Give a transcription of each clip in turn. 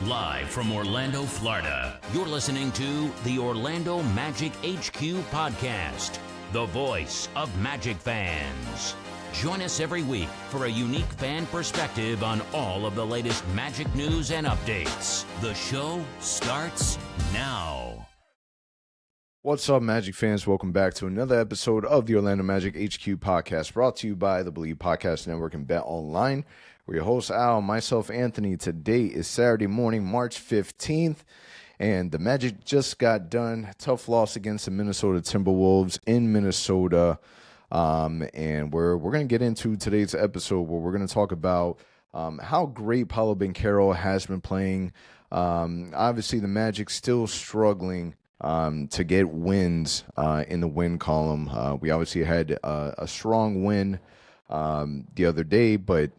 Live from Orlando, Florida, you're listening to the Orlando Magic HQ podcast, the voice of Magic fans. Join us every week for a unique fan perspective on all of the latest Magic news and updates. The show starts now. What's up, Magic fans? Welcome back to another episode of the Orlando Magic HQ podcast, brought to you by the Believe Podcast Network and Bet Online. We're your host, Al, myself, Anthony. Today is Saturday morning, March 15th, and the Magic just got done. Tough loss against the Minnesota Timberwolves in Minnesota. And we're going to get into today's episode where we're going to talk about how great Paolo Banchero has been playing. Obviously, the Magic still struggling to get wins in the win column. We obviously had a strong win the other day, but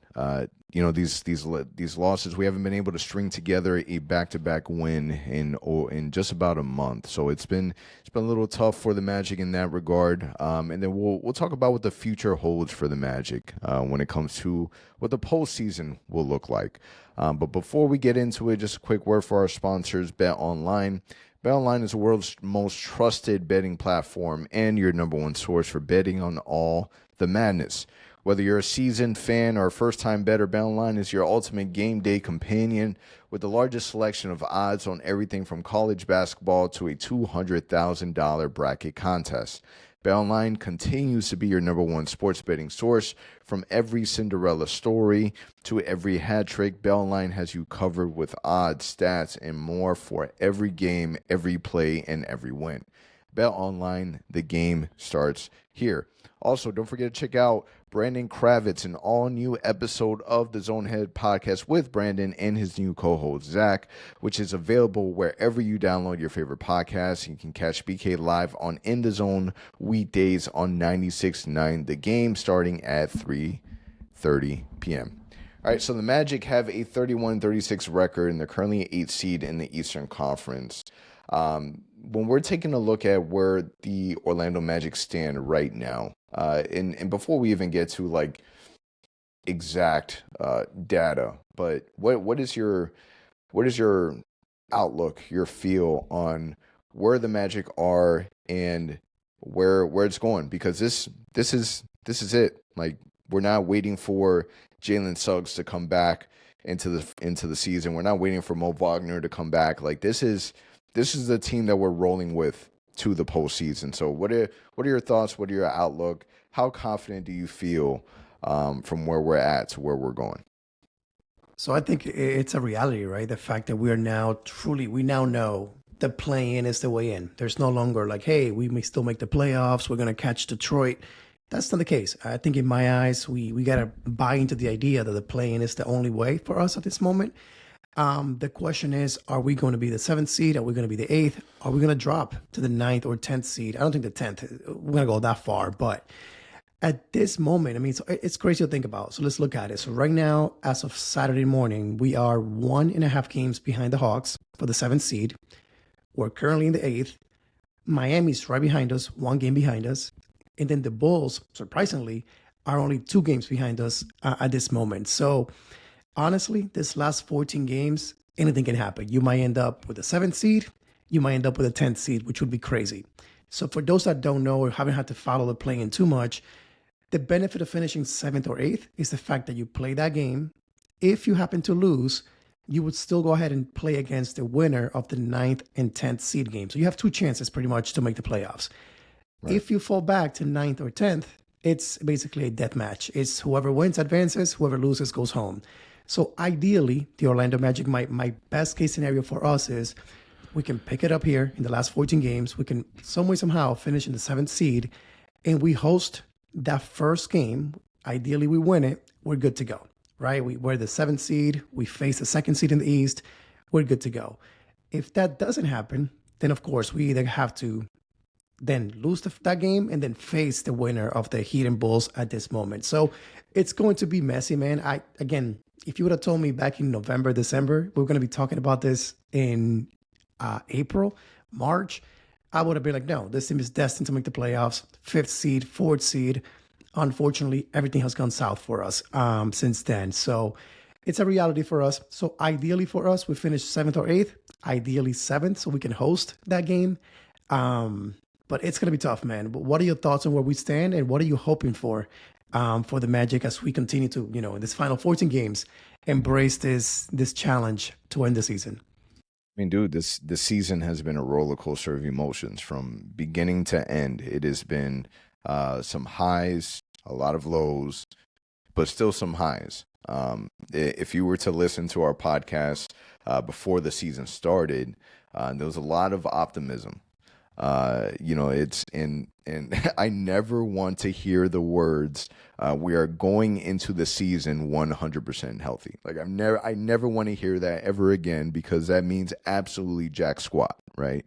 these losses, we haven't been able to string together a back-to-back win in just about a month. So it's been a little tough for the Magic in that regard. And then we'll talk about what the future holds for the Magic when it comes to what the postseason will look like. But before we get into it, just a quick word for our sponsors, Bet Online. BetOnline is the world's most trusted betting platform and your number one source for betting on all the madness. Whether you're a seasoned fan or a first-time bettor, BetOnline is your ultimate game day companion with the largest selection of odds on everything from college basketball to a $200,000 bracket contest. BetOnline continues to be your number one sports betting source. From every Cinderella story to every hat trick, BetOnline has you covered with odds, stats, and more for every game, every play, and every win. BetOnline, the game starts here. Also, don't forget to check out Brandon Kravitz, an all-new episode of the Zonehead podcast with Brandon and his new co-host, Zach, which is available wherever you download your favorite podcasts. You can catch BK live on In the Zone weekdays on 96.9 The Game starting at 3:30 p.m. All right, so the Magic have a 31-36 record, and they're currently an 8th seed in the Eastern Conference. When we're taking a look at where the Orlando Magic stand right now, and before we even get to like exact data, but what is your outlook, your feel on where the Magic are and where it's going? Because this is it. Like, we're not waiting for Jalen Suggs to come back into the season. We're not waiting for Mo Wagner to come back. Like, this is the team that we're rolling with to the postseason. So what are your thoughts? What are your outlook? How confident do you feel from where we're at to where we're going? So I think it's a reality, right? The fact that we now know the play-in is the way in. There's no longer like, hey, we may still make the playoffs. We're going to catch Detroit. That's not the case. I think in my eyes, we got to buy into the idea that the play-in is the only way for us at this moment. The question is, are we going to be the 7th seed? Are we going to be the 8th? Are we going to drop to the 9th or 10th seed? I don't think the 10th, we're going to go that far. But at this moment, I mean, it's crazy to think about. So let's look at it. So right now, as of Saturday morning, we are 1.5 games behind the Hawks for the 7th seed. We're currently in the 8th. Miami's right behind us, 1 game behind us. And then the Bulls, surprisingly, are only 2 games behind us at this moment. So honestly, this last 14 games, anything can happen. You might end up with a 7th seed. You might end up with a 10th seed, which would be crazy. So for those that don't know or haven't had to follow the play-in too much, the benefit of finishing 7th or 8th is the fact that you play that game. If you happen to lose, you would still go ahead and play against the winner of the 9th and 10th seed game. So you have 2 chances pretty much to make the playoffs. Right. If you fall back to 9th or 10th, it's basically a death match. It's whoever wins advances, whoever loses goes home. So ideally, the Orlando Magic, my best case scenario for us is we can pick it up here in the last 14 games. We can some way, somehow finish in the 7th seed, and we host that first game. Ideally, we win it. We're good to go, right? We're the 7th seed. We face the 2nd seed in the East. We're good to go. If that doesn't happen, then of course we either have to then lose that game and then face the winner of the Heat and Bulls at this moment. So it's going to be messy, man. Again, if you would have told me back in November, December, we're going to be talking about this in April, March, I would have been like, no, this team is destined to make the playoffs. 5th seed, 4th seed. Unfortunately, everything has gone south for us since then. So it's a reality for us. So ideally for us, we finish 7th or 8th, ideally 7th, so we can host that game. But it's going to be tough, man. But what are your thoughts on where we stand, and what are you hoping for the Magic as we continue to, in this final 14 games, embrace this challenge to end the season? I mean, dude, this season has been a roller coaster of emotions from beginning to end. It has been some highs, a lot of lows, but still some highs. If you were to listen to our podcast before the season started, there was a lot of optimism. It's and I never want to hear the words we are going into the season 100% healthy. Like I never want to hear that ever again, because that means absolutely jack squat, right?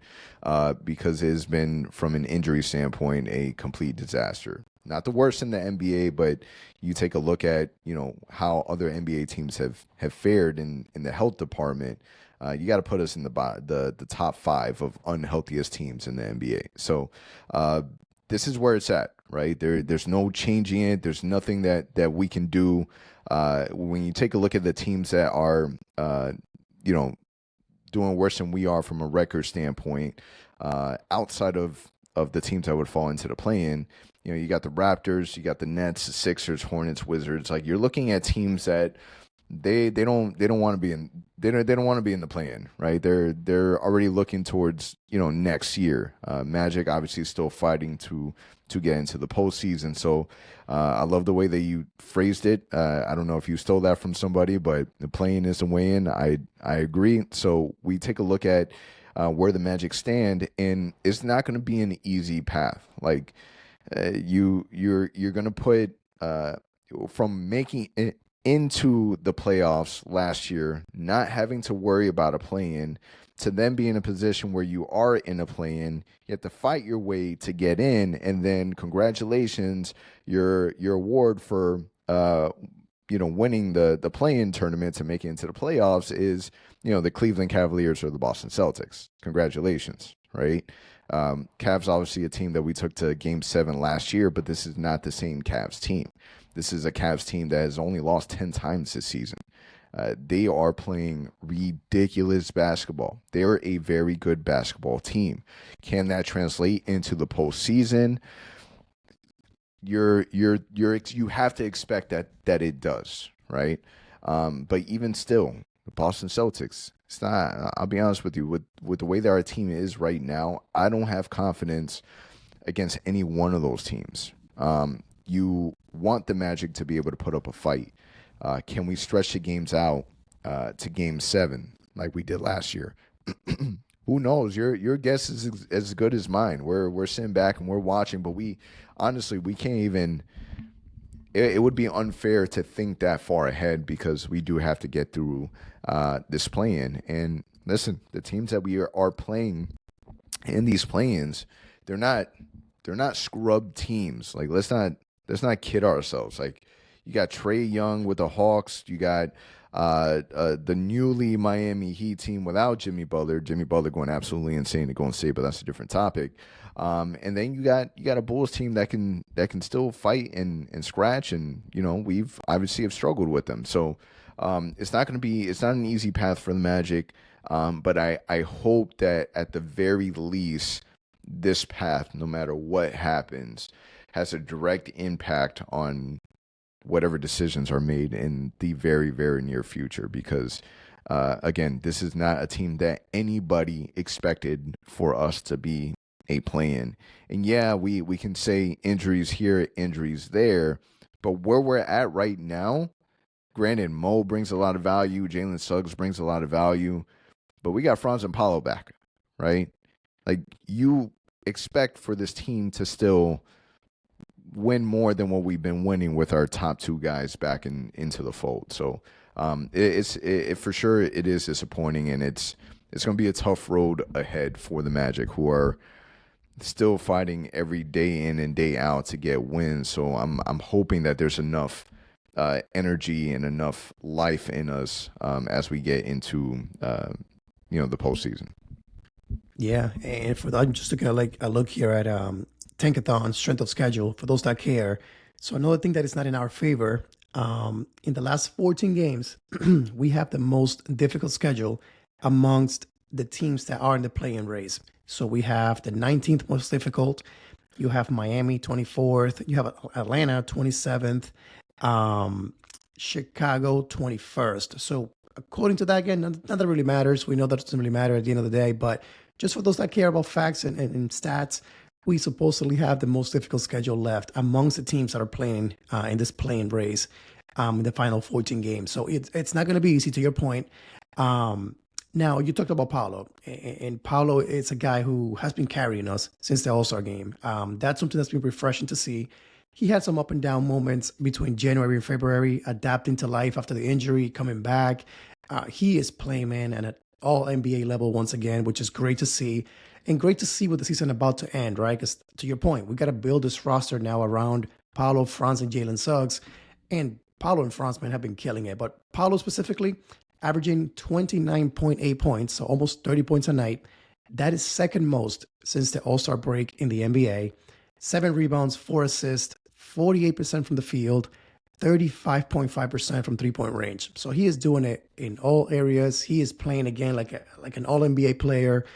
Because it has been, from an injury standpoint, a complete disaster. Not the worst in the NBA, but you take a look at, how other NBA teams have fared in the health department. You got to put us in the top 5 of unhealthiest teams in the NBA. So this is where it's at, right? There's no changing it. There's nothing that we can do. When you take a look at the teams that are, doing worse than we are from a record standpoint, outside of the teams that would fall into the play-in, you got the Raptors, you got the Nets, the Sixers, Hornets, Wizards. Like, you're looking at teams that they don't want to be in they don't want to be in the play-in, right? They're already looking towards next year. Magic obviously is still fighting to get into the postseason. So I love the way that you phrased it. I don't know if you stole that from somebody, but the play-in is the way in. I agree. So we take a look at where the Magic stand, and it's not going to be an easy path. Like you're going to put from making it into the playoffs last year, not having to worry about a play-in, to then be in a position where you are in a play-in, you have to fight your way to get in, and then congratulations, your award for winning the play-in tournament to make it into the playoffs is the Cleveland Cavaliers or the Boston Celtics. Congratulations, right? Cavs obviously a team that we took to Game 7 last year, but this is not the same Cavs team. This is a Cavs team that has only lost 10 times this season. They are playing ridiculous basketball. They're a very good basketball team. Can that translate into the postseason? You have to expect that it does, right? But even still, the Boston Celtics, it's not. I'll be honest with you, with the way that our team is right now, I don't have confidence against any one of those teams. You want the Magic to be able to put up a fight. Can we stretch the games out to Game 7 like we did last year? Who knows? Your guess is as good as mine. We're sitting back and we're watching, but we can't even. It would be unfair to think that far ahead, because we do have to get through this play-in. And listen, the teams that we are playing in these play-ins, they're not scrub teams. Like, let's not kid ourselves. Like, you got Trae Young with the Hawks. You got the newly Miami Heat team without Jimmy Butler. Jimmy Butler going absolutely insane to Golden State, but that's a different topic. And then you got a Bulls team that can still fight and scratch. And we've obviously have struggled with them. So it's not an easy path for the Magic. But I hope that at the very least, this path, no matter what happens, has a direct impact on whatever decisions are made in the very, very near future. Because, again, this is not a team that anybody expected for us to be a play-in. And yeah, we can say injuries here, injuries there, but where we're at right now, granted, Mo brings a lot of value, Jalen Suggs brings a lot of value, but we got Franz and Paolo back, right? Like, you expect for this team to still win more than what we've been winning with our top 2 guys back into the fold. So it for sure it is disappointing, and it's going to be a tough road ahead for the Magic, who are still fighting every day in and day out to get wins. So I'm hoping that there's enough energy and enough life in us as we get into the postseason. Yeah, and for that, just looking at a look here at Tankathon strength of schedule for those that care. So another thing that is not in our favor, In the last 14 games, we have the most difficult schedule amongst the teams that are in the play-in race. So we have the 19th most difficult. You have Miami 24th. You have Atlanta 27th. Chicago 21st. So according to that, again, none that really matters. We know that doesn't really matter at the end of the day. But just for those that care about facts and stats, we supposedly have the most difficult schedule left amongst the teams that are playing in this play-in race in the final 14 games. So it's not going to be easy, to your point. Now, you talked about Paolo, and Paolo is a guy who has been carrying us since the All-Star game. That's something that's been refreshing to see. He had some up and down moments between January and February, adapting to life after the injury, coming back. He is playing, man, and at all NBA level once again, which is great to see. And great to see with the season about to end, right? Because to your point, we got to build this roster now around Paolo, Franz, and Jalen Suggs. And Paolo and Franz, man, have been killing it. But Paolo specifically, averaging 29.8 points, so almost 30 points a night. That is second most since the All-Star break in the NBA. 7 rebounds, 4 assists, 48% from the field, 35.5% from three-point range. So he is doing it in all areas. He is playing again like an All-NBA player.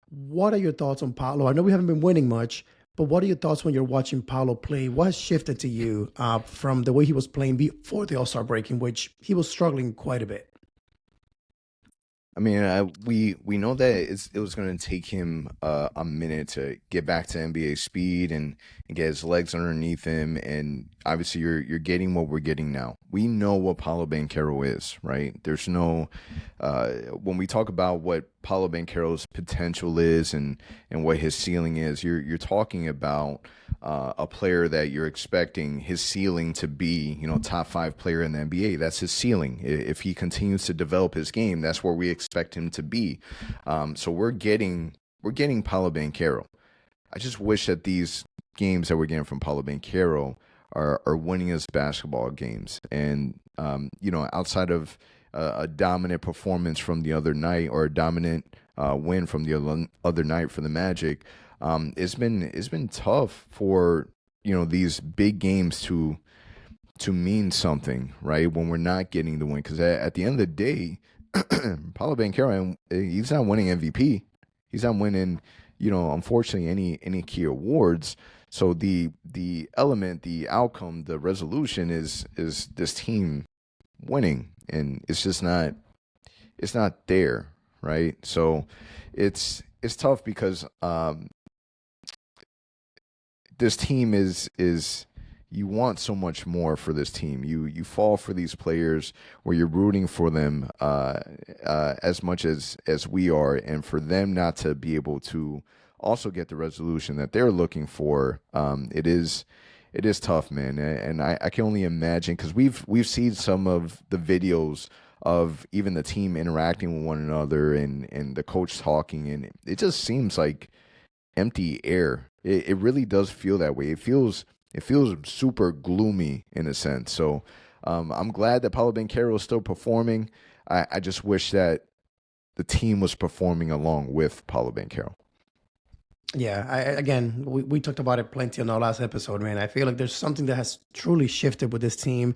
What are your thoughts on Paolo? I know we haven't been winning much, but what are your thoughts when you're watching Paolo play? What has shifted to you from the way he was playing before the All-Star break, in which he was struggling quite a bit? I mean, we know that it was going to take him a minute to get back to NBA speed and get his legs underneath him. And obviously, you're getting what we're getting now. We know what Paolo Banchero is, right? There's no when we talk about what Paolo Banchero's potential is and what his ceiling is, you're talking about a player that you're expecting his ceiling to be, top 5 player in the NBA. That's his ceiling. If he continues to develop his game, that's where we expect him to be. So we're getting Paolo Banchero. I just wish that these games that we're getting from Paolo Banchero are winning us basketball games. And outside of a dominant performance from the other night, or a dominant win from the other night for the Magic, it's been tough for these big games to mean something, right? When we're not getting the win, because at the end of the day, Paolo Banchero, he's not winning MVP. He's not winning, unfortunately, any key awards. So the element, the outcome, the resolution is this team winning, and it's just not there, right? So it's tough because this team is you want so much more for this team. You fall for these players where you're rooting for them as much as we are, and for them not to be able to also get the resolution that they're looking for, it is tough, man. And I can only imagine, because we've seen some of the videos of even the team interacting with one another and the coach talking, and it just seems like empty air. It really does feel that way. It feels super gloomy in a sense. So I'm glad that Paolo Banchero is still performing. I just wish that the team was performing along with Paolo Banchero. Yeah, we talked about it plenty on our last episode, man. I feel like there's something that has truly shifted with this team.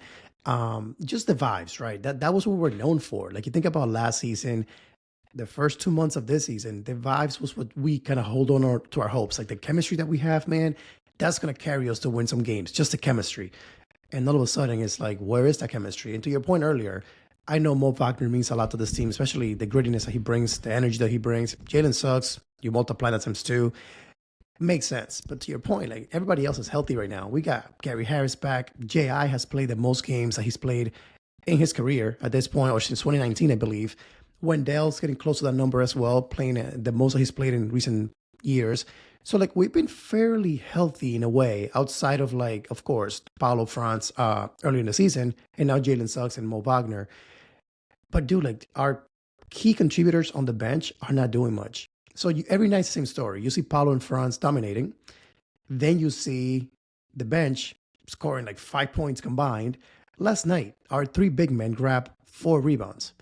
Just the vibes, right? That was what we're known for. Like, you think about last season, the first 2 months of this season, the vibes was what we kind of hold on to our hopes. Like, the chemistry that we have, man, that's going to carry us to win some games, just the chemistry. And all of a sudden, it's like, where is that chemistry? And to your point earlier, I know Mo Wagner means a lot to this team, especially the grittiness that he brings, the energy that he brings. Jalen Suggs, you multiply that times 2. Makes sense. But to your point, like, everybody else is healthy right now. We got Gary Harris back. J.I. has played the most games that he's played in his career at this point, or since 2019, I believe. Wendell's getting close to that number as well, playing the most that he's played in recent years. So, like, we've been fairly healthy in a way, outside of, like, of course, Paolo, Franz early in the season, and now Jalen Suggs and Mo Wagner. But, dude, like, our key contributors on the bench are not doing much. So every night's the same story. You see Paolo and Franz dominating. Then you see the bench scoring like 5 points combined. Last night, our 3 big men grabbed 4 rebounds.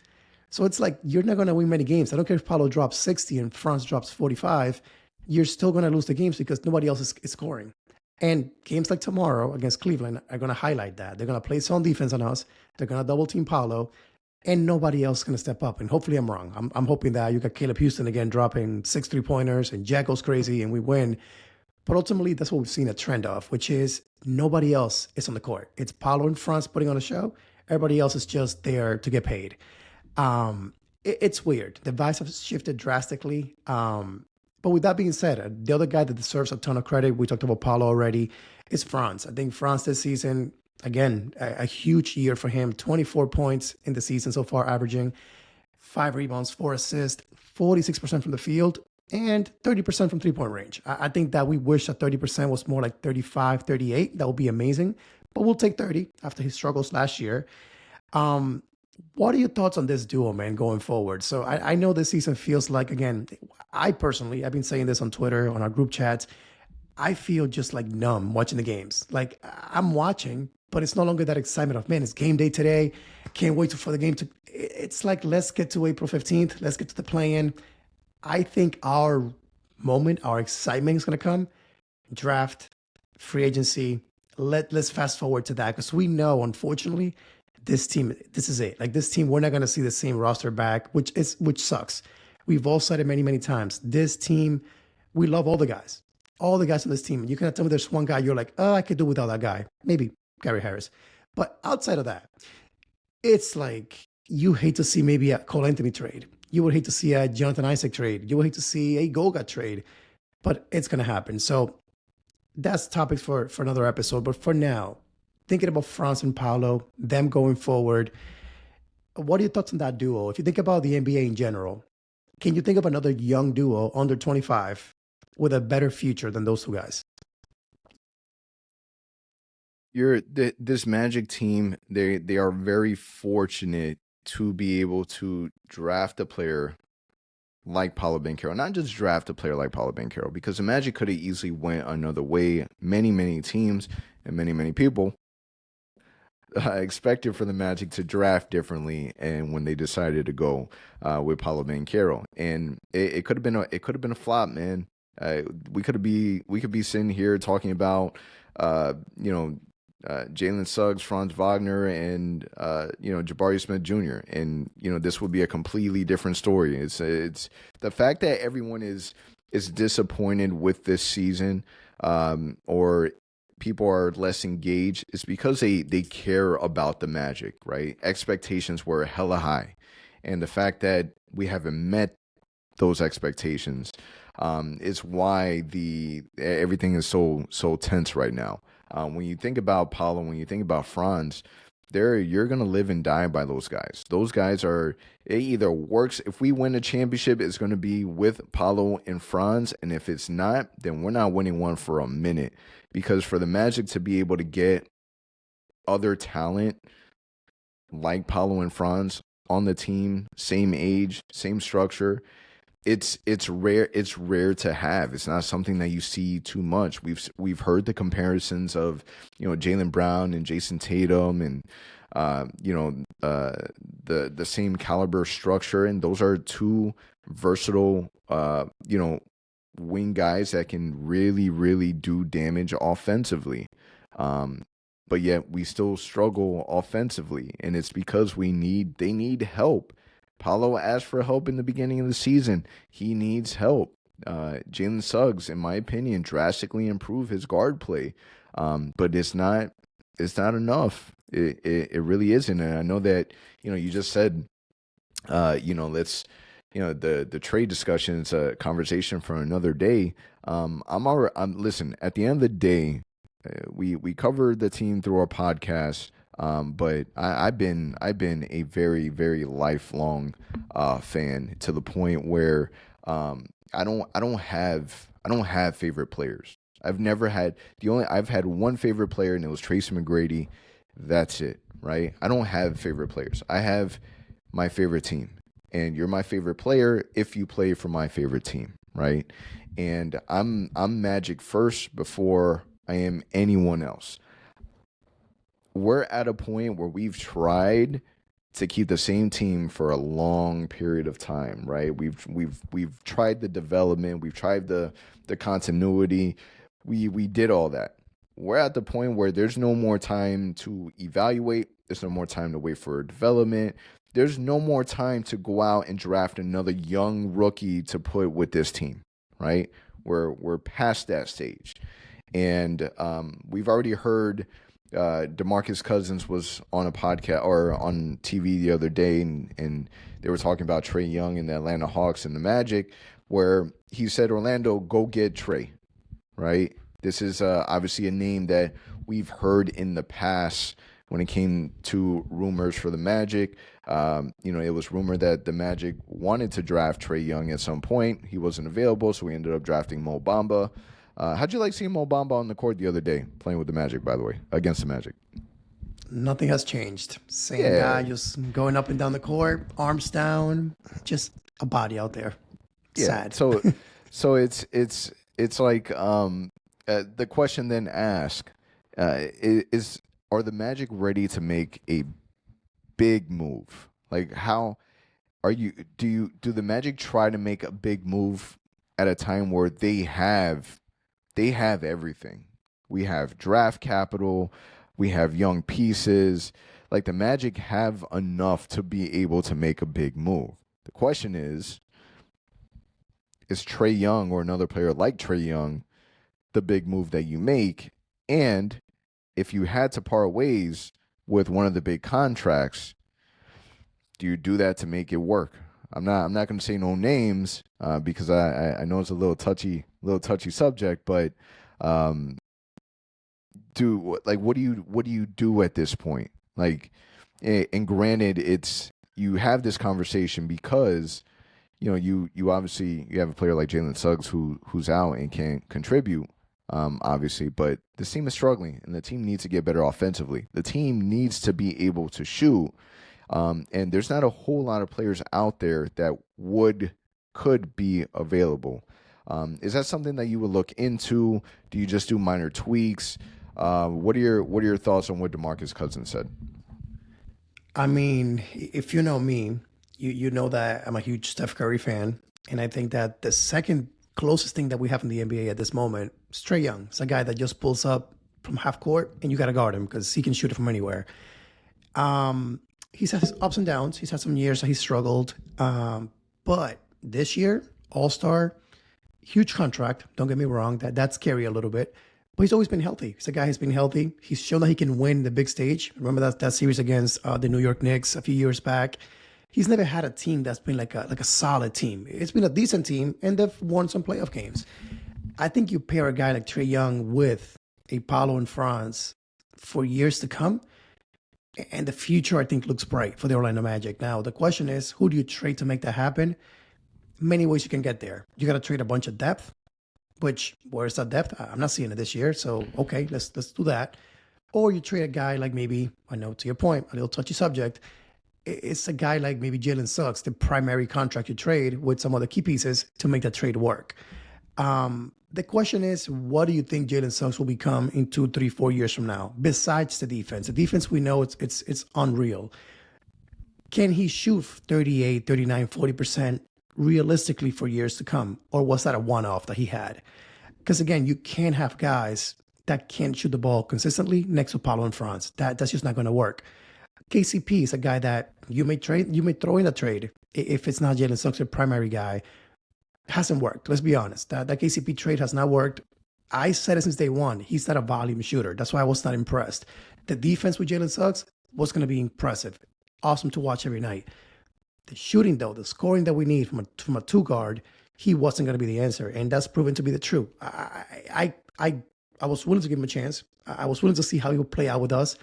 So it's like, you're not going to win many games. I don't care if Paolo drops 60 and Franz drops 45. You're still going to lose the games because nobody else is scoring. And games like tomorrow against Cleveland are going to highlight that. They're going to play zone defense on us. They're going to double team Paolo, and nobody else is going to step up. And hopefully I'm wrong. I'm hoping that you got Caleb Houston again dropping 6 3-pointers and Jack goes crazy and we win. But ultimately, that's what we've seen a trend of, which is nobody else is on the court. It's Paolo and Franz putting on a show. Everybody else is just there to get paid. It's weird. The vibes have shifted drastically. But with that being said, the other guy that deserves a ton of credit, we talked about Paolo already, is Franz. I think Franz this season, again, a huge year for him. 24 points in the season so far, averaging 5 rebounds, 4 assists, 46% from the field, and 30% from three-point range. I think that we wish that 30% was more like 35, 38. That would be amazing. But we'll take 30 after his struggles last year. What are your thoughts on this duo, man, going forward? So I know this season feels like, again, I've been saying this on Twitter, on our group chats, I feel just like numb watching the games. Like I'm watching, but it's no longer that excitement of, man, it's game day today. Can't wait for the game to, it's like, let's get to April 15th. Let's get to the play-in. I think our moment, our excitement is going to come. Draft, free agency. Let's fast forward to that because we know, unfortunately, this team, this is it. Like this team, we're not going to see the same roster back, which sucks. We've all said it many, many times. This team, we love all the guys on this team. You cannot tell me there's one guy you're like, oh, I could do without that guy. Maybe Gary Harris. But outside of that, it's like you hate to see maybe a Cole Anthony trade. You would hate to see a Jonathan Isaac trade. You would hate to see a Goga trade. But it's going to happen. So that's topics for another episode. But for now, thinking about Franz and Paolo, them going forward, what are your thoughts on that duo? If you think about the NBA in general, can you think of another young duo under 25 with a better future than those two guys? This Magic team, they are very fortunate to be able to draft a player like Paolo Banchero. Not just draft a player like Paolo Banchero, because the Magic could have easily went another way. Many teams and many people expected for the Magic to draft differently, and when they decided to go with Paolo Banchero, and it could have been a flop, man. We could be sitting here talking about Jalen Suggs, Franz Wagner, and Jabari Smith Jr. And this would be a completely different story. It's the fact that everyone is disappointed with this season, or people are less engaged, is because they care about the Magic, right? Expectations were hella high, and the fact that we haven't met those expectations is why everything is so tense right now. When you think about Paolo, when you think about Franz, you're gonna live and die by those guys. Those guys it either works. If we win a championship, it's gonna be with Paolo and Franz, and if it's not, then we're not winning one for a minute. Because for the Magic to be able to get other talent like Paolo and Franz on the team, same age, same structure, it's rare. It's rare to have. It's not something that you see too much. We've heard the comparisons of Jaylen Brown and Jason Tatum, and the same caliber structure, and those are two versatile wing guys that can really do damage offensively. But yet we still struggle offensively, and it's because they need help. Paolo asked for help in the beginning of the season. He needs help. Jalen Suggs, in my opinion, drastically improved his guard play, but it's not enough. It really isn't. And I know that you just said let's the trade discussion is a conversation for another day. Listen, at the end of the day, we covered the team through our podcast. But I've been a very lifelong fan, to the point where I don't have favorite players. I've had one favorite player, and it was Tracy McGrady. That's it, right? I don't have favorite players. I have my favorite team, and you're my favorite player if you play for my favorite team, right? And I'm Magic first before I am anyone else. We're at a point where we've tried to keep the same team for a long period of time, right? We've tried the development, we've tried the continuity. We did all that. we're at the point where there's no more time to evaluate. There's no more time to wait for development. There's no more time to go out and draft another young rookie to put with this team, right? We're past that stage. And we've already heard DeMarcus Cousins was on a podcast or on TV the other day, and they were talking about Trae Young and the Atlanta Hawks and the Magic, where he said, Orlando, go get Trae, right? This is obviously a name that we've heard in the past when it came to rumors for the Magic. It was rumored that the Magic wanted to draft Trae Young at some point. He wasn't available, so we ended up drafting Mo Bamba. How'd you like seeing Mo Bamba on the court the other day, playing with the Magic, by the way, against the Magic? Nothing has changed. Same guy, just going up and down the court, arms down, just a body out there. Sad. So it's like the question then asked are the Magic ready to make a big move? Like, how are you? Do the Magic try to make a big move at a time where they have everything? We have draft capital, we have young pieces. Like, the Magic have enough to be able to make a big move. The question is Trae Young or another player like Trae Young the big move that you make? And if you had to part ways with one of the big contracts, do you do that to make it work? I'm not going to say no names because I know it's a little touchy subject, but what do you do at this point? Like, and granted, you have this conversation because you obviously you have a player like Jalen Suggs who's out and can't contribute, obviously, but this team is struggling and the team needs to get better offensively. The team needs to be able to shoot. And there's not a whole lot of players out there that could be available. Is that something that you would look into? Do you just do minor tweaks? What are your thoughts on what DeMarcus Cousins said? I mean, if you know me, you know that I'm a huge Steph Curry fan, and I think that the second closest thing that we have in the NBA at this moment is Trae Young. It's a guy that just pulls up from half court, and you got to guard him because he can shoot it from anywhere. He's had his ups and downs. He's had some years that he struggled. But this year, All-Star, huge contract. Don't get me wrong. That's scary a little bit. But he's always been healthy. He's a guy who's been healthy. He's shown that he can win the big stage. Remember that series against the New York Knicks a few years back? He's never had a team that's been like a solid team. It's been a decent team, and they've won some playoff games. I think you pair a guy like Trae Young with a Paolo and Franz for years to come, and the future, I think, looks bright for the Orlando Magic. Now, the question is, who do you trade to make that happen? Many ways you can get there. You got to trade a bunch of depth, which, where's that depth? I'm not seeing it this year. So, okay, let's do that. Or you trade a guy like maybe, I know to your point, a little touchy subject. It's a guy like maybe Jalen Suggs, the primary contract you trade with some other key pieces to make that trade work. The question is, what do you think Jalen Suggs will become in 2, 3, 4 years from now? Besides the defense, we know it's unreal. Can he shoot 38, 39, 40% realistically for years to come? Or was that a one-off that he had? Because again, you can't have guys that can't shoot the ball consistently next to Paolo and Franz. That's just not going to work. KCP is a guy that you may throw in a trade if it's not Jalen Suggs, your primary guy. Hasn't worked. Let's be honest. That KCP trade has not worked. I said it since day one. He's not a volume shooter. That's why I was not impressed. The defense with Jalen Suggs was going to be impressive. Awesome to watch every night. The shooting, though, the scoring that we need from a two guard, he wasn't going to be the answer. And that's proven to be the truth. I was willing to give him a chance. I was willing to see how he would play out with us.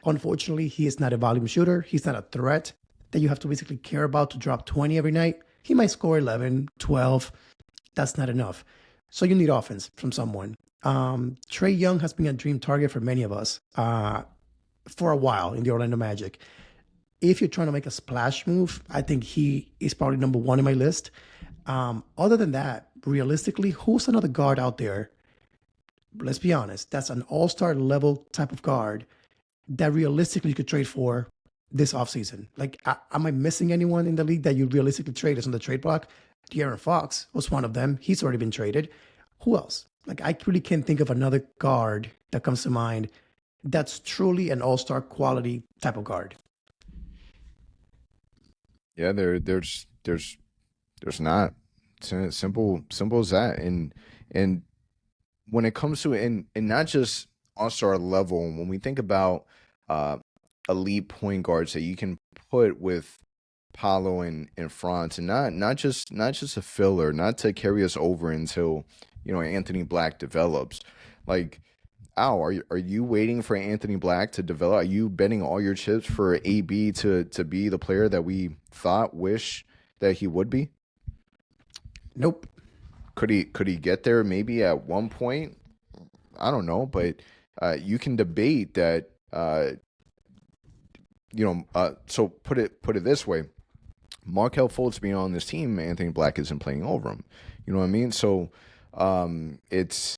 Unfortunately, he is not a volume shooter. He's not a threat that you have to basically care about to drop 20 every night. He might score 11, 12. That's not enough. So you need offense from someone. Trae Young has been a dream target for many of us for a while in the Orlando Magic. If you're trying to make a splash move, I think he is probably number one in my list. Other than that, realistically, who's another guard out there? Let's be honest. That's an all-star level type of guard that realistically you could trade for this offseason. Like, am I missing anyone in the league that you realistically trade as on the trade block? De'Aaron Fox was one of them. He's already been traded. Who else? Like I really can't think of another guard that comes to mind that's truly an all-star quality type of guard. Yeah, there's not. It's simple as that. And when it comes to and not just all-star level, when we think about uh elite point guards that you can put with Paolo and France, and not just a filler, not to carry us over until Anthony Black develops. Like, Al, are you waiting for Anthony Black to develop? Are you betting all your chips for AB to be the player that we wish that he would be? Nope. Could he get there maybe at one point? I don't know, but you can debate that. So put it this way: Markel Fultz being on this team, Anthony Black isn't playing over him. You know what I mean? So it's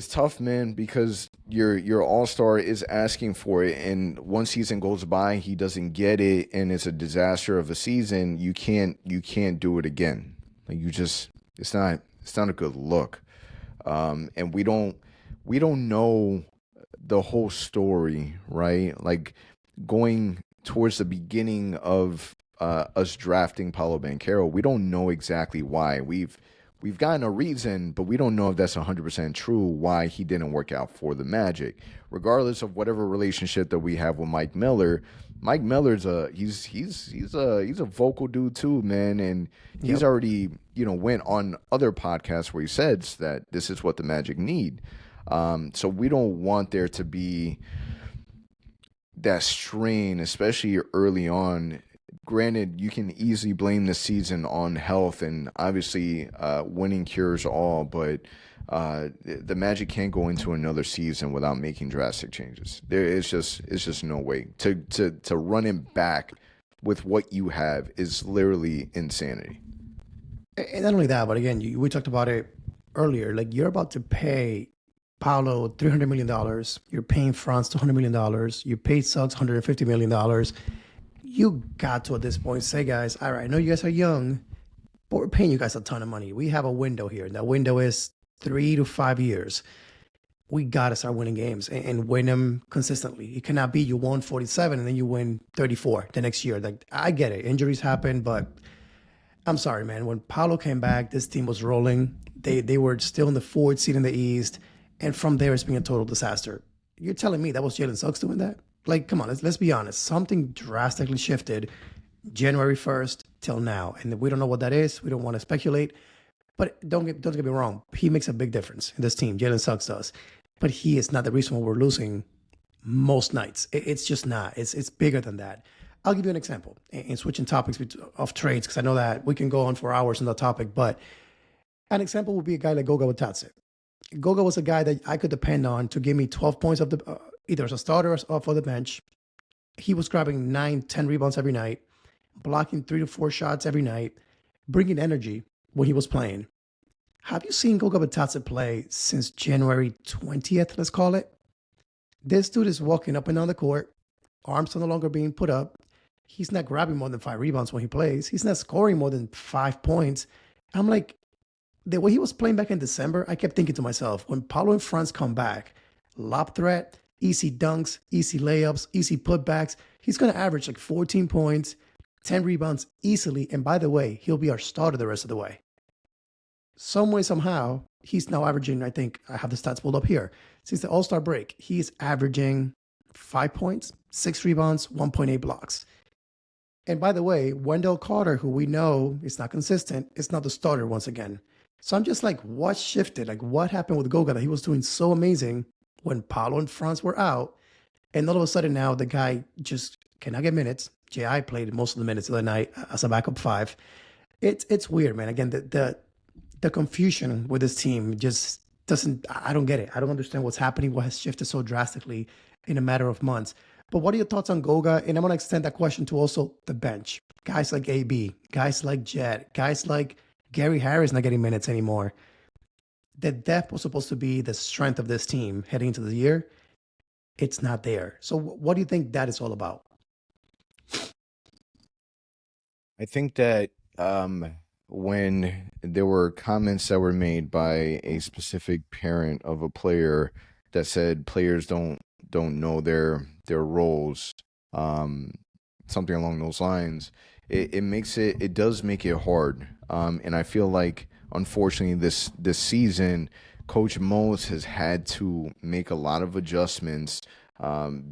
tough, man, because your all-star is asking for it, and one season goes by, he doesn't get it, and it's a disaster of a season. You can't do it again. Like, it's not a good look. And we don't know the whole story, right? Like, going towards the beginning of us drafting Paolo Banchero, we don't know exactly why. We've gotten a reason, but we don't know if that's 100% true why he didn't work out for the Magic. Regardless of whatever relationship that we have with Mike Miller's he's a vocal dude too, man, and he's already went on other podcasts where he says that this is what the Magic need. So we don't want there to be that strain, especially early on. Granted, you can easily blame the season on health, and obviously winning cures all, but the Magic can't go into another season without making drastic changes. It's just no way to run it back with what you have is literally insanity. And not only that, but again, we talked about it earlier. Like you're about to pay Paolo $300 million. You're paying France $200 million. You paid Suggs $150 million. You got to, at this point, say, guys, all right, I know you guys are young, but we're paying you guys a ton of money. We have a window here. And that window is 3 to 5 years. We got to start winning games and win them consistently. It cannot be you won 47 and then you win 34 the next year. Like, I get it. Injuries happen, but I'm sorry, man. When Paolo came back, this team was rolling. They were still in the fourth seed in the East. And from there, it's been a total disaster. You're telling me that was Jalen Suggs doing that? Like, come on, let's be honest. Something drastically shifted January 1st till now. And we don't know what that is. We don't want to speculate. But don't get me wrong. He makes a big difference in this team. Jalen Suggs does. But he is not the reason why we're losing most nights. It's just not. It's bigger than that. I'll give you an example. And switching topics of trades, because I know that we can go on for hours on that topic. But an example would be a guy like Goga Watadze. Goga was a guy that I could depend on to give me 12 points of the either as a starter or for the bench. He was grabbing 9-10 rebounds every night, blocking 3 to 4 shots every night, bringing energy when he was playing. Have you seen Goga Batadze play since January 20th, let's call it? This dude is walking up and down the court, arms are no longer being put up. He's not grabbing more than 5 rebounds when he plays. He's not scoring more than 5 points. I'm like, the way he was playing back in December, I kept thinking to myself, when Paolo and Franz come back, lob threat, easy dunks, easy layups, easy putbacks, he's going to average like 14 points, 10 rebounds easily. And by the way, he'll be our starter the rest of the way. Some way, somehow, he's now averaging, I think, I have the stats pulled up here. Since the All-Star break, he's averaging 5 points, 6 rebounds, 1.8 blocks. And by the way, Wendell Carter, who we know is not consistent, is not the starter once again. So I'm just like, what shifted? Like, what happened with Goga that he was doing so amazing when Paolo and Franz were out? And all of a sudden now the guy just cannot get minutes. J.I. played most of the minutes of the night as a backup 5. It's weird, man. Again, the confusion with this team just doesn't, I don't get it. I don't understand what's happening, what has shifted so drastically in a matter of months. But what are your thoughts on Goga? And I'm going to extend that question to also the bench. Guys like AB, guys like Jet, guys like Gary Harris not getting minutes anymore. The depth was supposed to be the strength of this team heading into the year. It's not there. So what do you think that is all about? I think that when there were comments that were made by a specific parent of a player that said players don't know their roles, um, something along those lines, it does make it hard. And I feel like unfortunately this season, Coach Mose has had to make a lot of adjustments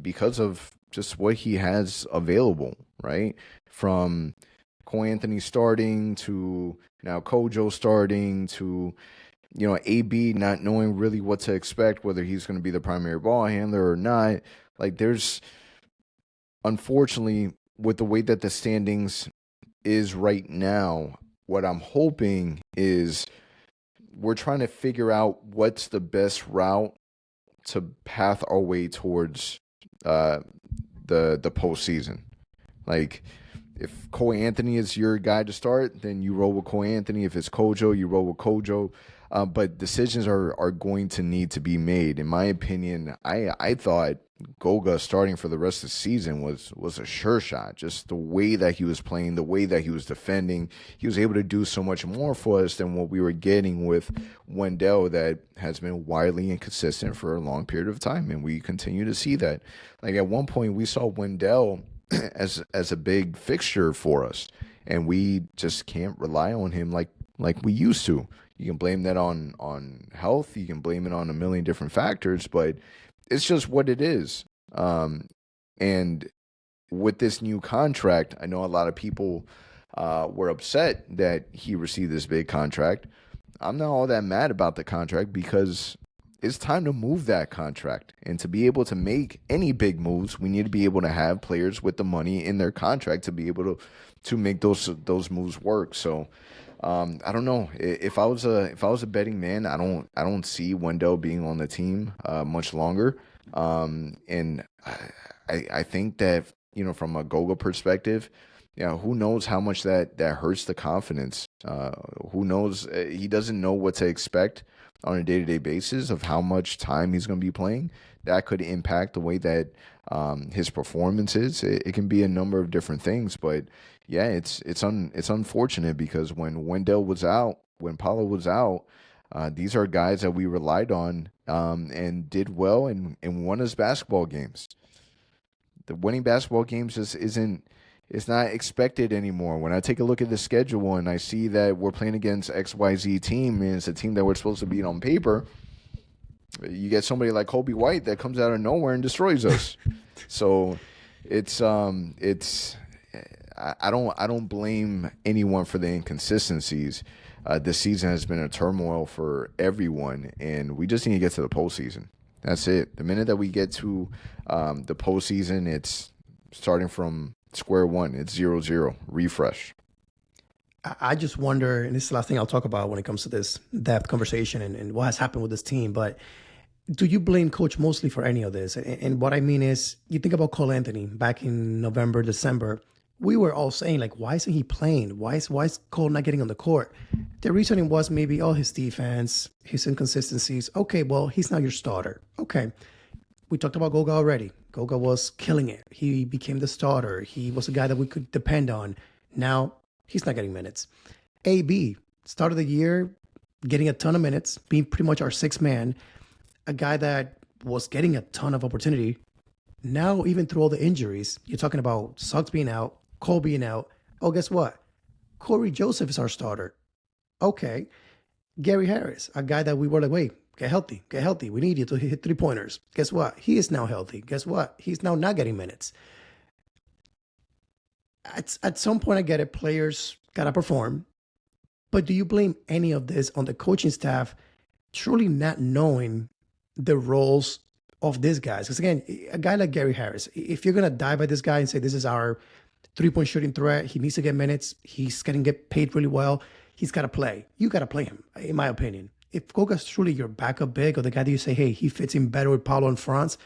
because of just what he has available, right? From Cole Anthony starting to now Kojo starting to AB not knowing really what to expect, whether he's going to be the primary ball handler or not. Like there's unfortunately with the way that the standings is right now, what I'm hoping is we're trying to figure out what's the best route to path our way towards the postseason. Like if Cole Anthony is your guy to start, then you roll with Cole Anthony. If it's Kojo, you roll with Kojo. But decisions are going to need to be made. In my opinion, I thought Goga starting for the rest of the season was a sure shot. Just the way that he was playing, the way that he was defending, he was able to do so much more for us than what we were getting with Wendell that has been wildly inconsistent for a long period of time, and we continue to see that. Like at one point, we saw Wendell as a big fixture for us, and we just can't rely on him like we used to. You can blame that on health. You can blame it on a million different factors, but it's just what it is. And with this new contract, I know a lot of people were upset that he received this big contract. I'm not all that mad about the contract because it's time to move that contract. And to be able to make any big moves, we need to be able to have players with the money in their contract to be able to make those moves work. So I don't know. If I was a betting man, I don't see Wendell being on the team much longer. And I think that from a Goga perspective, who knows how much that hurts the confidence. Who knows? He doesn't know what to expect on a day-to-day basis of how much time he's going to be playing. That could impact the way that his performance is. It can be a number of different things, but yeah, it's unfortunate because when Wendell was out, when Paolo was out, these are guys that we relied on and did well and won us basketball games. The winning basketball games just it's not expected anymore. When I take a look at the schedule and I see that we're playing against XYZ team and it's a team that we're supposed to beat on paper, you get somebody like Kobe White that comes out of nowhere and destroys us. So it's I don't blame anyone for the inconsistencies. This season has been a turmoil for everyone, and we just need to get to the postseason. That's it. The minute that we get to the postseason, it's starting from square one. It's 0-0, refresh. I just wonder, and this is the last thing I'll talk about when it comes to this depth conversation and what has happened with this team, but do you blame Coach mostly for any of this? And what I mean is, you think about Cole Anthony back in November, December, we were all saying, like, why isn't he playing? Why is Cole not getting on the court? The reasoning was maybe, his defense, his inconsistencies. Okay, well, he's not your starter. Okay. We talked about Goga already. Goga was killing it. He became the starter. He was a guy that we could depend on. Now, he's not getting minutes. AB, start of the year, getting a ton of minutes, being pretty much our sixth man, a guy that was getting a ton of opportunity. Now, even through all the injuries, you're talking about Suggs being out, Cole being out. Oh, guess what? Corey Joseph is our starter. Okay. Gary Harris, a guy that we were like, wait, get healthy. We need you to hit 3-pointers. Guess what? He is now healthy. Guess what? He's now not getting minutes. At some point, I get it. Players got to perform. But do you blame any of this on the coaching staff truly not knowing the roles of these guys? Because again, a guy like Gary Harris, if you're going to die by this guy and say this is our 3-point shooting threat, he needs to get minutes, he's going to get paid really well, he's got to play. You got to play him, in my opinion. If Goga's truly your backup big or the guy that you say, hey, he fits in better with Paolo and Franz,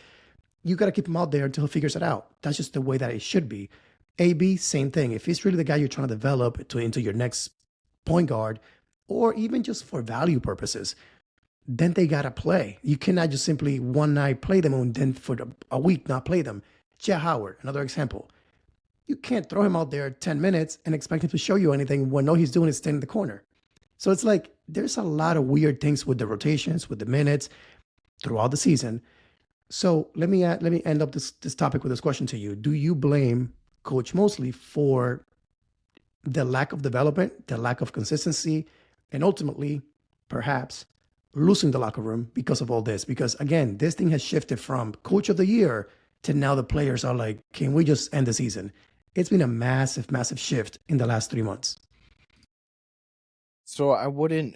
you got to keep him out there until he figures it out. That's just the way that it should be. AB, same thing. If he's really the guy you're trying to develop into your next point guard, or even just for value purposes, then they got to play. You cannot just simply one night play them and then for a week not play them. Jet Howard, another example. You can't throw him out there 10 minutes and expect him to show you anything when all he's doing is standing in the corner. So it's like there's a lot of weird things with the rotations, with the minutes throughout the season. So let me end up this topic with this question to you. Do you blame Coach Mosley for the lack of development, the lack of consistency, and ultimately, perhaps, losing the locker room because of all this? Because again, this thing has shifted from Coach of the Year to now the players are like, can we just end the season? It's been a massive, massive shift in the last 3 months. So I wouldn't.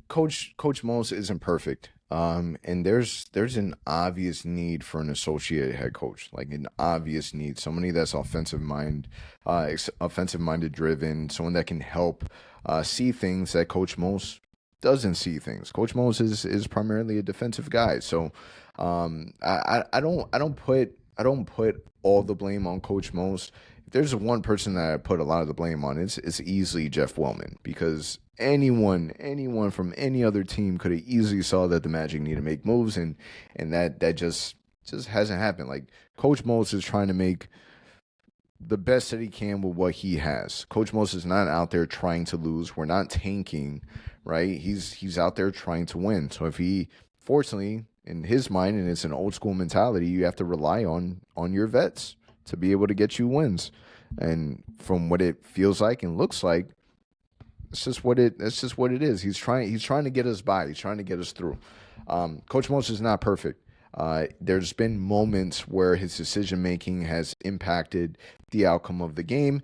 Coach Mose isn't perfect. And there's an obvious need for an associate head coach, like an obvious need, somebody that's offensive minded driven, someone that can help see things that Coach Mose doesn't see things. Coach Mose is primarily a defensive guy, so I don't put all the blame on Coach Mose. If there's one person that I put a lot of the blame on, it's easily Jeff Wellman, because anyone from any other team could have easily saw that the Magic need to make moves, and that just hasn't happened. Like, Coach Mose is trying to make the best that he can with what he has. Coach Mose is not out there trying to lose. We're not tanking, right? He's out there trying to win. So if he, fortunately, in his mind, and it's an old school mentality, you have to rely on your vets to be able to get you wins. And from what it feels like and looks like, it's just what it is. He's trying to get us by. He's trying to get us through. Coach Mose is not perfect. There's been moments where his decision making has impacted the outcome of the game,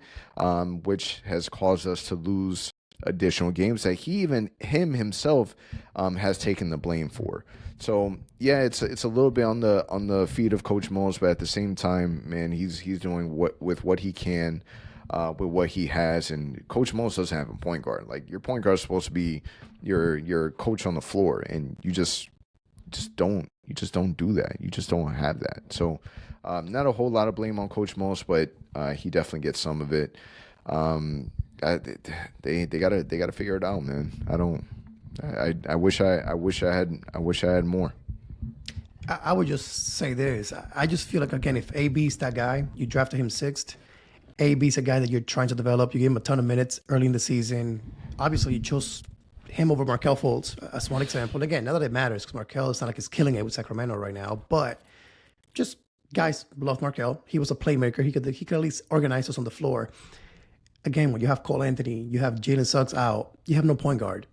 which has caused us to lose additional games that himself has taken the blame for. So yeah, it's a little bit on the feet of Coach Mose, but at the same time, man, he's doing what he can with what he has. And Coach Mose doesn't have a point guard. Like, your point guard is supposed to be your coach on the floor, and you just don't do that. You just don't have that. So not a whole lot of blame on Coach Mose, but he definitely gets some of it. They gotta figure it out, man. I wish I had more. I would just say this. I just feel like, again, if AB's that guy, you drafted him 6th. AB's a guy that you're trying to develop. You gave him a ton of minutes early in the season. Obviously, you chose him over Markelle Fultz as one example. And again, not that it matters, because Markelle, it's not like he's killing it with Sacramento right now. But just, guys love Markelle. He was a playmaker. He could at least organize us on the floor. Again, when you have Cole Anthony, you have Jalen Suggs out, you have no point guard.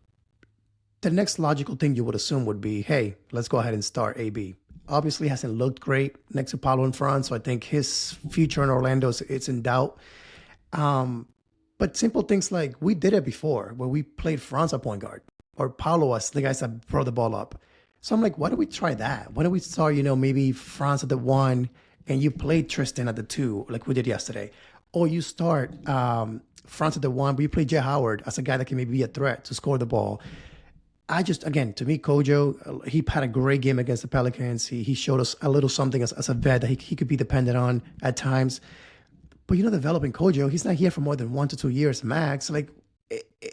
The next logical thing you would assume would be, hey, let's go ahead and start AB. Obviously hasn't looked great next to Paolo in front, so I think his future in Orlando, it's in doubt. But simple things like, we did it before, where we played Franz at point guard, or Paolo as the guys that brought the ball up. So I'm like, why don't we try that? Why don't we start, maybe Franz at the 1, and you play Tristan at the 2, like we did yesterday. Or you start Franz at the 1, but you play Jay Howard as a guy that can maybe be a threat to score the ball. Again, to me, Kojo, he had a great game against the Pelicans. He showed us a little something as a vet that he could be dependent on at times. But, developing Kojo, he's not here for more than 1 to 2 years max. Like,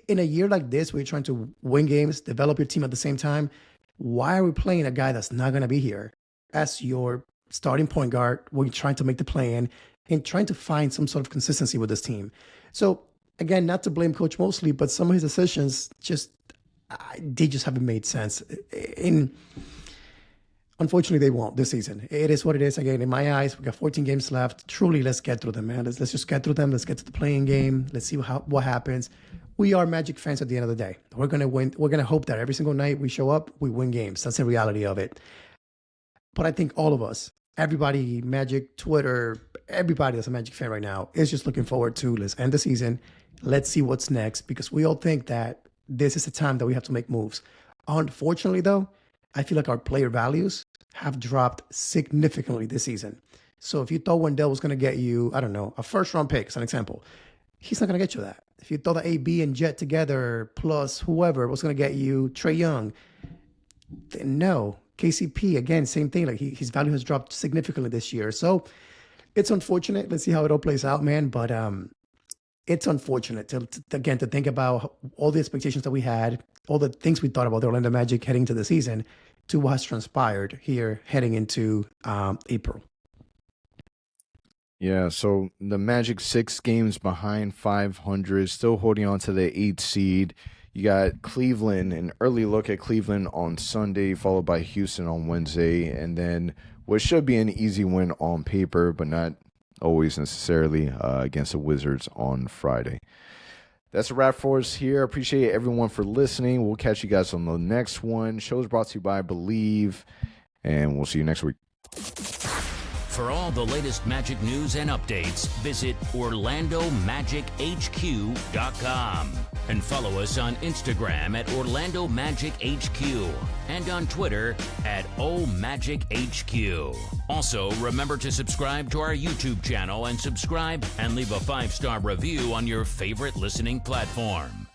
in a year like this, where you're trying to win games, develop your team at the same time, why are we playing a guy that's not going to be here as your starting point guard when you're trying to make the play-in and trying to find some sort of consistency with this team? So, again, not to blame Coach Mosley, but some of his decisions they just haven't made sense. Unfortunately, they won't this season. It is what it is. Again, in my eyes, we got 14 games left. Truly, let's get through them, man. Let's just get through them. Let's get to the playing game. Let's see what happens. We are Magic fans at the end of the day. We're going to win. We're going to hope that every single night we show up, we win games. That's the reality of it. But I think all of us, everybody, Magic, Twitter, everybody that's a Magic fan right now is just looking forward to, let's end the season. Let's see what's next, because we all think that this is the time that we have to make moves. Unfortunately, though, I feel like our player values have dropped significantly this season. So if you thought Wendell was going to get you, I don't know, a first-round pick, as an example, he's not going to get you that. If you thought that AB and Jet together plus whoever was going to get you Trae Young, then no. KCP, again, same thing. Like, his value has dropped significantly this year. So it's unfortunate. Let's see how it all plays out, man. But it's unfortunate to think about all the expectations that we had, all the things we thought about the Orlando Magic heading into the season, to what has transpired here heading into April. Yeah, so the Magic 6 games behind 500, still holding on to the 8th seed. You got Cleveland, an early look at Cleveland on Sunday, followed by Houston on Wednesday, and then what should be an easy win on paper, but not always necessarily, against the Wizards on Friday. That's a wrap for us here. Appreciate everyone for listening. We'll catch you guys on the next one. Show is brought to you by Believe, and we'll see you next week. For all the latest Magic news and updates, visit OrlandoMagicHQ.com and follow us on Instagram at OrlandoMagicHQ and on Twitter at OMagicHQ. Also, remember to subscribe to our YouTube channel and subscribe and leave a 5-star review on your favorite listening platform.